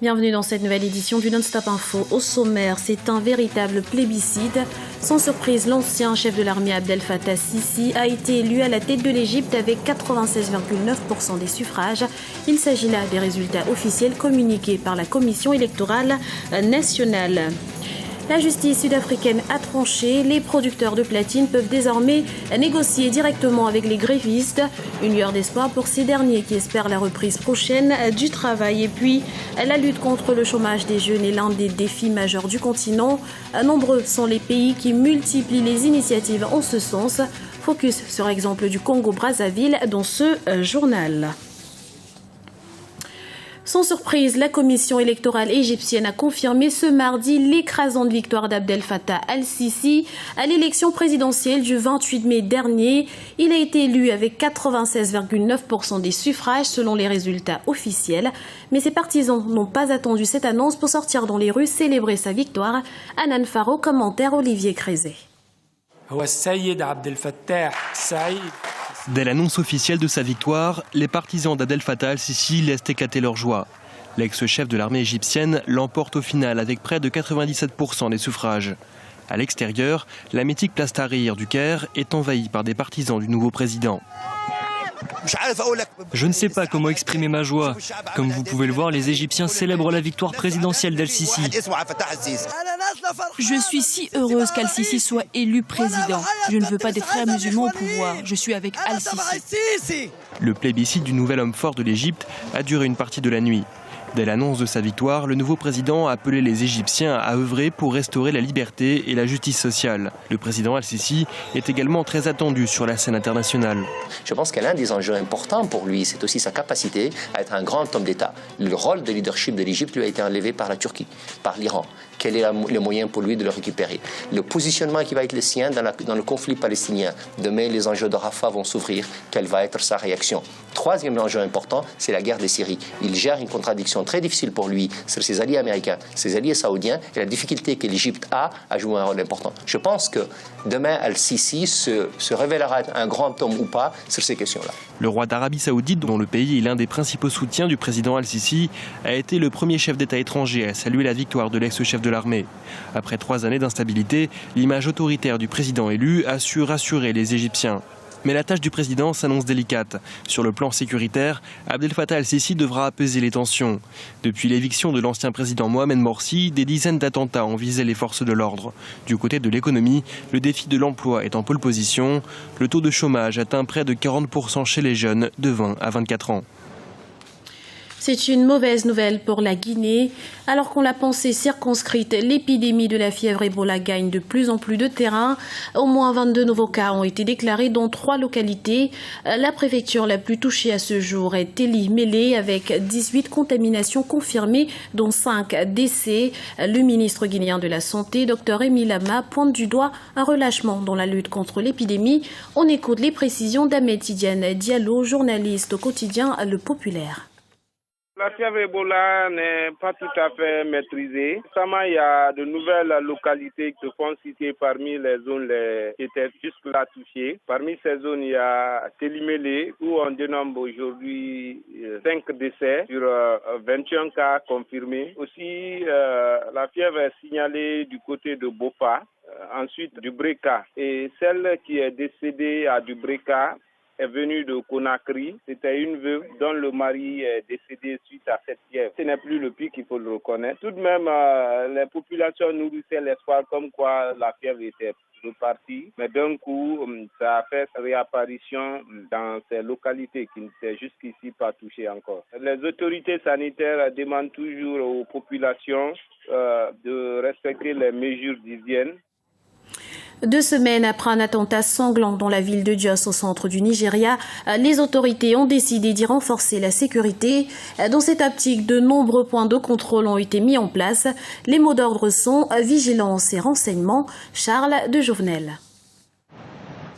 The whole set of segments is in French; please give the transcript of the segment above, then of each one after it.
Bienvenue dans cette nouvelle édition du Non-Stop Info. Au sommaire, c'est un véritable plébiscite. Sans surprise, l'ancien chef de l'armée Abdel Fattah Sisi a été élu à la tête de l'Égypte avec 96,9% des suffrages. Il s'agit là des résultats officiels communiqués par la Commission électorale nationale. La justice sud-africaine a tranché. Les producteurs de platine peuvent désormais négocier directement avec les grévistes. Une lueur d'espoir pour ces derniers qui espèrent la reprise prochaine du travail. Et puis, la lutte contre le chômage des jeunes est l'un des défis majeurs du continent. Nombreux sont les pays qui multiplient les initiatives en ce sens. Focus sur l'exemple du Congo-Brazzaville dans ce journal. Sans surprise, la commission électorale égyptienne a confirmé ce mardi l'écrasante victoire d'Abdel Fattah al-Sisi à l'élection présidentielle du 28 mai dernier. Il a été élu avec 96,9% des suffrages selon les résultats officiels. Mais ses partisans n'ont pas attendu cette annonce pour sortir dans les rues célébrer sa victoire. Anan Faro, commentaire Olivier Crézé. Dès l'annonce officielle de sa victoire, les partisans d'Abdel Fattah al-Sisi laissent éclater leur joie. L'ex-chef de l'armée égyptienne l'emporte au final avec près de 97% des suffrages. À l'extérieur, la mythique place Tahrir du Caire est envahie par des partisans du nouveau président. Je ne sais pas comment exprimer ma joie. Comme vous pouvez le voir, les Égyptiens célèbrent la victoire présidentielle d'Al-Sisi. Je suis si heureuse qu'Al-Sisi soit élu président. Je ne veux pas des frères musulmans au pouvoir. Je suis avec Al-Sisi. Le plébiscite du nouvel homme fort de l'Égypte a duré une partie de la nuit. Dès l'annonce de sa victoire, le nouveau président a appelé les Égyptiens à œuvrer pour restaurer la liberté et la justice sociale. Le président Al-Sisi est également très attendu sur la scène internationale. Je pense que l'un des enjeux importants pour lui, c'est aussi sa capacité à être un grand homme d'État. Le rôle de leadership de l'Égypte lui a été enlevé par la Turquie, par l'Iran. Quel est le moyen pour lui de le récupérer? Le positionnement qui va être le sien dans le conflit palestinien. Demain, les enjeux de Rafah vont s'ouvrir. Quelle va être sa réaction? Troisième enjeu important, c'est la guerre de Syrie. Il gère une contradiction très difficile pour lui sur ses alliés américains, ses alliés saoudiens et la difficulté que l'Égypte a à jouer un rôle important. Je pense que demain, Al-Sisi se révélera être un grand homme ou pas sur ces questions-là. Le roi d'Arabie Saoudite, dont le pays est l'un des principaux soutiens du président Al-Sisi, a été le premier chef d'État étranger à saluer la victoire de l'ex-chef de l'armée. Après 3 années d'instabilité, l'image autoritaire du président élu a su rassurer les Égyptiens. Mais la tâche du président s'annonce délicate. Sur le plan sécuritaire, Abdel Fattah al-Sisi devra apaiser les tensions. Depuis l'éviction de l'ancien président Mohamed Morsi, des dizaines d'attentats ont visé les forces de l'ordre. Du côté de l'économie, le défi de l'emploi est en pole position. Le taux de chômage atteint près de 40% chez les jeunes de 20 à 24 ans. C'est une mauvaise nouvelle pour la Guinée. Alors qu'on l'a pensé circonscrite, l'épidémie de la fièvre Ebola gagne de plus en plus de terrain. Au moins 22 nouveaux cas ont été déclarés dans 3 localités. La préfecture la plus touchée à ce jour est Teli Mélé avec 18 contaminations confirmées, dont 5 décès. Le ministre guinéen de la Santé, Dr Émile Lama, pointe du doigt un relâchement dans la lutte contre l'épidémie. On écoute les précisions d'Ahmed Tidiane Diallo, journaliste au quotidien Le Populaire. La fièvre Ebola n'est pas tout à fait maîtrisée. Récemment, il y a de nouvelles localités qui se font citer parmi les zones qui étaient jusque-là touchées. Parmi ces zones, il y a Télimélé, où on dénombre aujourd'hui 5 décès sur 21 cas confirmés. Aussi, la fièvre est signalée du côté de Bofa, ensuite du Breka. Et celle qui est décédée à du Breka est venue de Conakry. C'était une veuve dont le mari est décédé suite à cette fièvre. Ce n'est plus le pic, il faut le reconnaître. Tout de même, les populations nourrissaient l'espoir comme quoi la fièvre était repartie. Mais d'un coup, ça a fait réapparition dans ces localités qui n'étaient jusqu'ici pas touchées encore. Les autorités sanitaires demandent toujours aux populations de respecter les mesures d'hygiène. 2 semaines après un attentat sanglant dans la ville de Jos au centre du Nigeria, les autorités ont décidé d'y renforcer la sécurité. Dans cette optique, de nombreux points de contrôle ont été mis en place. Les mots d'ordre sont vigilance et renseignement. Charles de Jouvenel.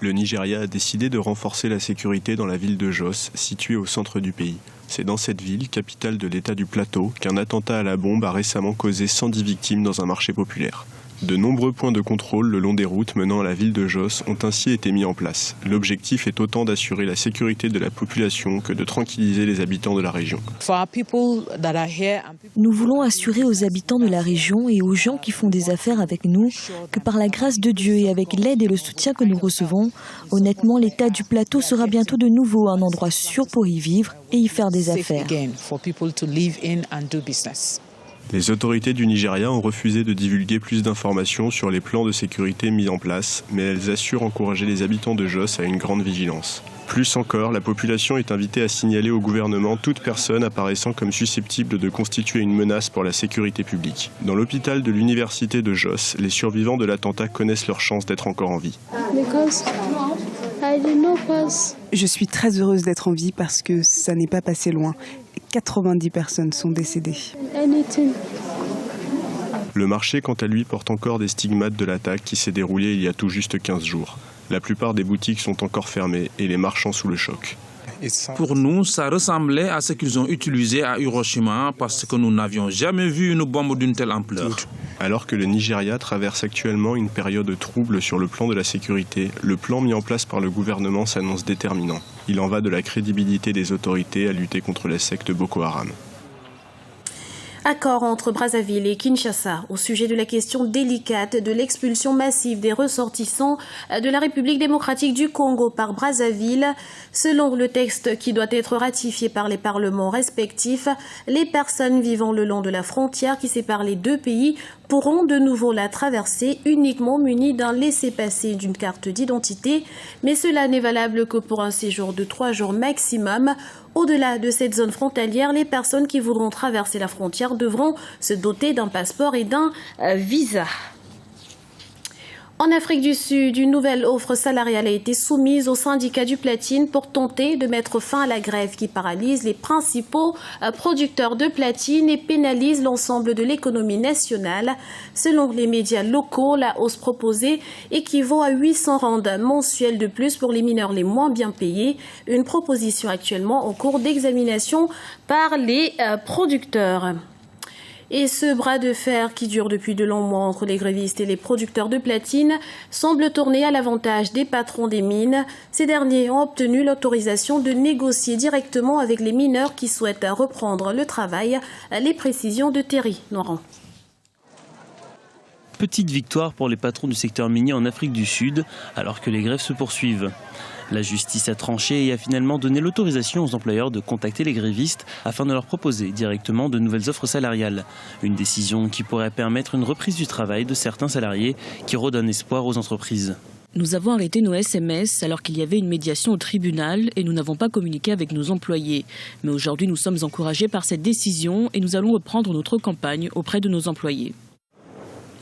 Le Nigeria a décidé de renforcer la sécurité dans la ville de Jos, située au centre du pays. C'est dans cette ville, capitale de l'État du Plateau, qu'un attentat à la bombe a récemment causé 110 victimes dans un marché populaire. De nombreux points de contrôle le long des routes menant à la ville de Jos ont ainsi été mis en place. L'objectif est autant d'assurer la sécurité de la population que de tranquilliser les habitants de la région. Nous voulons assurer aux habitants de la région et aux gens qui font des affaires avec nous que par la grâce de Dieu et avec l'aide et le soutien que nous recevons, honnêtement, l'état du plateau sera bientôt de nouveau un endroit sûr pour y vivre et y faire des affaires. Les autorités du Nigeria ont refusé de divulguer plus d'informations sur les plans de sécurité mis en place, mais elles assurent encourager les habitants de Jos à une grande vigilance. Plus encore, la population est invitée à signaler au gouvernement toute personne apparaissant comme susceptible de constituer une menace pour la sécurité publique. Dans l'hôpital de l'université de Jos, les survivants de l'attentat connaissent leur chance d'être encore en vie. Je suis très heureuse d'être en vie parce que ça n'est pas passé loin. 90 personnes sont décédées. Le marché, quant à lui, porte encore des stigmates de l'attaque qui s'est déroulée il y a tout juste 15 jours. La plupart des boutiques sont encore fermées et les marchands sous le choc. Pour nous, ça ressemblait à ce qu'ils ont utilisé à Hiroshima parce que nous n'avions jamais vu une bombe d'une telle ampleur. Alors que le Nigeria traverse actuellement une période trouble sur le plan de la sécurité, le plan mis en place par le gouvernement s'annonce déterminant. Il en va de la crédibilité des autorités à lutter contre la secte Boko Haram. Accord entre Brazzaville et Kinshasa au sujet de la question délicate de l'expulsion massive des ressortissants de la République démocratique du Congo par Brazzaville. Selon le texte qui doit être ratifié par les parlements respectifs, les personnes vivant le long de la frontière qui sépare les deux pays pourront de nouveau la traverser uniquement munies d'un laissez-passer d'une carte d'identité, mais cela n'est valable que pour un séjour de 3 jours maximum. Au-delà de cette zone frontalière, les personnes qui voudront traverser la frontière devront se doter d'un passeport et d'un visa. En Afrique du Sud, une nouvelle offre salariale a été soumise au syndicat du platine pour tenter de mettre fin à la grève qui paralyse les principaux producteurs de platine et pénalise l'ensemble de l'économie nationale. Selon les médias locaux, la hausse proposée équivaut à 800 rands mensuels de plus pour les mineurs les moins bien payés. Une proposition actuellement en cours d'examination par les producteurs. Et ce bras de fer qui dure depuis de longs mois entre les grévistes et les producteurs de platine semble tourner à l'avantage des patrons des mines. Ces derniers ont obtenu l'autorisation de négocier directement avec les mineurs qui souhaitent reprendre le travail. Les précisions de Thierry Noirand. Petite victoire pour les patrons du secteur minier en Afrique du Sud, alors que les grèves se poursuivent. La justice a tranché et a finalement donné l'autorisation aux employeurs de contacter les grévistes afin de leur proposer directement de nouvelles offres salariales. Une décision qui pourrait permettre une reprise du travail de certains salariés qui redonnent espoir aux entreprises. Nous avons arrêté nos SMS alors qu'il y avait une médiation au tribunal et nous n'avons pas communiqué avec nos employés. Mais aujourd'hui, nous sommes encouragés par cette décision et nous allons reprendre notre campagne auprès de nos employés.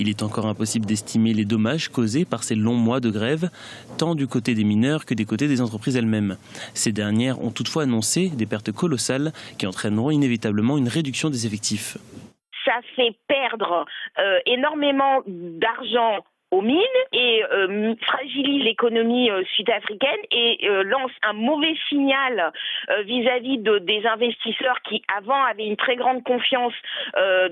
Il est encore impossible d'estimer les dommages causés par ces longs mois de grève, tant du côté des mineurs que des côtés des entreprises elles-mêmes. Ces dernières ont toutefois annoncé des pertes colossales qui entraîneront inévitablement une réduction des effectifs. Ça fait perdre énormément d'argent aux mines et fragilise l'économie sud-africaine et lance un mauvais signal vis-à-vis des investisseurs qui avant avaient une très grande confiance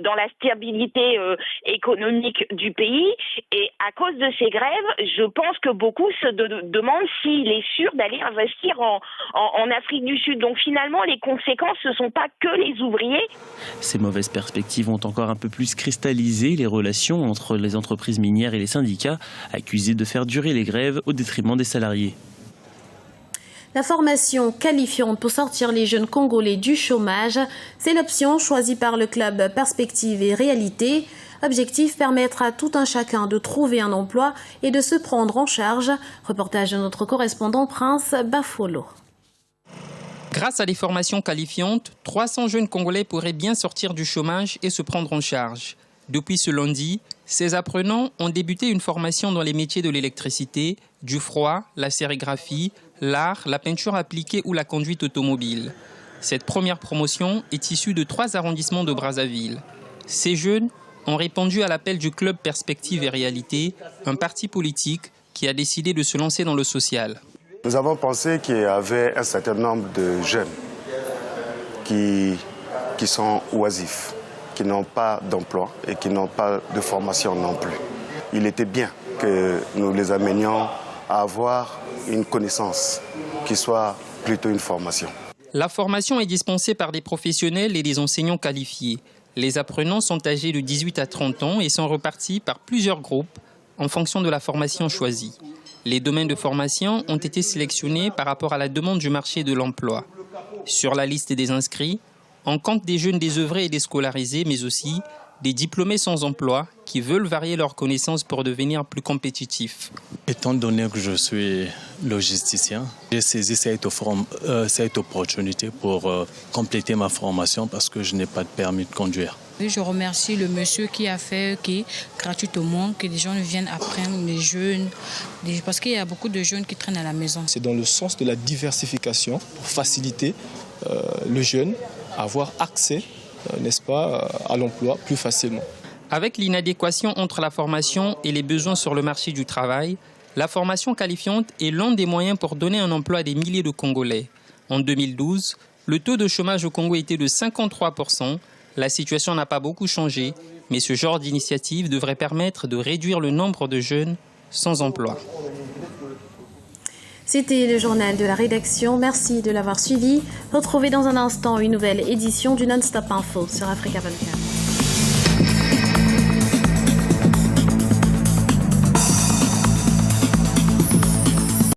dans la stabilité économique du pays. Et à cause de ces grèves, je pense que beaucoup se demandent s'il est sûr d'aller investir en Afrique du Sud. Donc finalement, les conséquences, ce ne sont pas que les ouvriers. Ces mauvaises perspectives ont encore un peu plus cristallisé les relations entre les entreprises minières et les syndicats, accusés de faire durer les grèves au détriment des salariés. La formation qualifiante pour sortir les jeunes Congolais du chômage, c'est l'option choisie par le club Perspective et Réalité. Objectif, permettre à tout un chacun de trouver un emploi et de se prendre en charge. Reportage de notre correspondant Prince Bafolo. Grâce à des formations qualifiantes, 300 jeunes Congolais pourraient bien sortir du chômage et se prendre en charge. Depuis ce lundi, ces apprenants ont débuté une formation dans les métiers de l'électricité, du froid, la sérigraphie, l'art, la peinture appliquée ou la conduite automobile. Cette première promotion est issue de 3 arrondissements de Brazzaville. Ces jeunes ont répondu à l'appel du club Perspective et Réalité, un parti politique qui a décidé de se lancer dans le social. Nous avons pensé qu'il y avait un certain nombre de jeunes qui sont oisifs, qui n'ont pas d'emploi et qui n'ont pas de formation non plus. il était bien que nous les amenions à avoir une connaissance qui soit plutôt une formation. La formation est dispensée par des professionnels et des enseignants qualifiés. Les apprenants sont âgés de 18 à 30 ans et sont repartis par plusieurs groupes en fonction de la formation choisie. Les domaines de formation ont été sélectionnés par rapport à la demande du marché de l'emploi. Sur la liste des inscrits, on compte des jeunes désœuvrés et déscolarisés, mais aussi des diplômés sans emploi qui veulent varier leurs connaissances pour devenir plus compétitifs. Étant donné que je suis logisticien, j'ai saisi cette opportunité pour compléter ma formation parce que je n'ai pas de permis de conduire. Je remercie le monsieur qui a fait gratuitement que les gens viennent apprendre, les jeunes, parce qu'il y a beaucoup de jeunes qui traînent à la maison. C'est dans le sens de la diversification pour faciliter le jeune à avoir accès, n'est-ce pas, à l'emploi plus facilement. Avec l'inadéquation entre la formation et les besoins sur le marché du travail, la formation qualifiante est l'un des moyens pour donner un emploi à des milliers de Congolais. En 2012, le taux de chômage au Congo était de 53%. La situation n'a pas beaucoup changé, mais ce genre d'initiative devrait permettre de réduire le nombre de jeunes sans emploi. C'était le journal de la rédaction. Merci de l'avoir suivi. Retrouvez dans un instant une nouvelle édition du Non-Stop Info sur Africa 24.